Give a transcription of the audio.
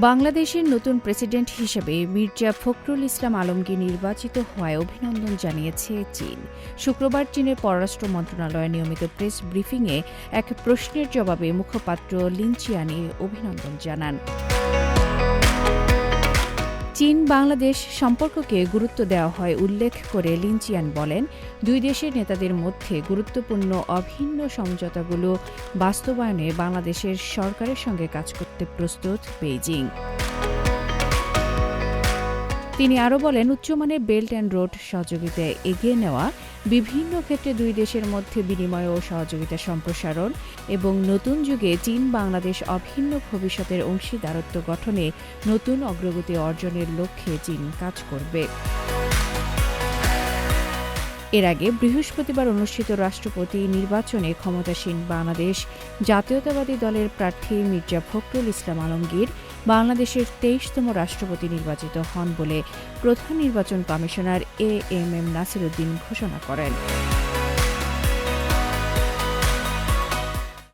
বাংলাদেশের নতুন প্রেসিডেন্ট হিসেবে মির্জা ফখরুল ইসলাম আলমগীর নির্বাচিত হওয়ায় অভিনন্দন জানিয়েছে চীন। শুক্রবার চীনের পররাষ্ট্র মন্ত্রণালয়ের নিয়মিত প্রেস ব্রিফিংয়ে এক প্রশ্নের জবাবে মুখপাত্র লিন চিয়ানি অভিনন্দন জানান। চীন বাংলাদেশ সম্পর্ককে গুরুত্ব দেওয়া হয় উল্লেখ করে লিন চিয়ান বলেন, দুই দেশের নেতাদের মধ্যে গুরুত্বপূর্ণ অভিন্ন সমঝোতাগুলো বাস্তবায়নে বাংলাদেশের সরকারের সঙ্গে কাজ করতে প্রস্তুত বেইজিং। তিনি আরও বলেন, উচ্চমানের বেল্ট অ্যান্ড রোড সহযোগিতায় এগিয়ে নেওয়া, বিভিন্ন ক্ষেত্রে দুই দেশের মধ্যে বিনিময় ও সহযোগিতা সম্প্রসারণ এবং নতুন যুগে চীন বাংলাদেশ অভিন্ন ভবিষ্যতের অংশীদারত্ব গঠনে নতুন অগ্রগতি অর্জনের লক্ষ্যে চীন কাজ করবে। এর আগে বৃহস্পতিবার অনুষ্ঠিত রাষ্ট্রপতি নির্বাচনে ক্ষমতাসীন বাংলাদেশ জাতীয়তাবাদী দলের প্রার্থী মির্জা ফখরুল ইসলাম আলমগীর বাংলাদেশের ২৩তম রাষ্ট্রপতি নির্বাচিত হন বলে প্রধান নির্বাচন কমিশনার এএমএম নাসির উদ্দিন ঘোষণা করেন।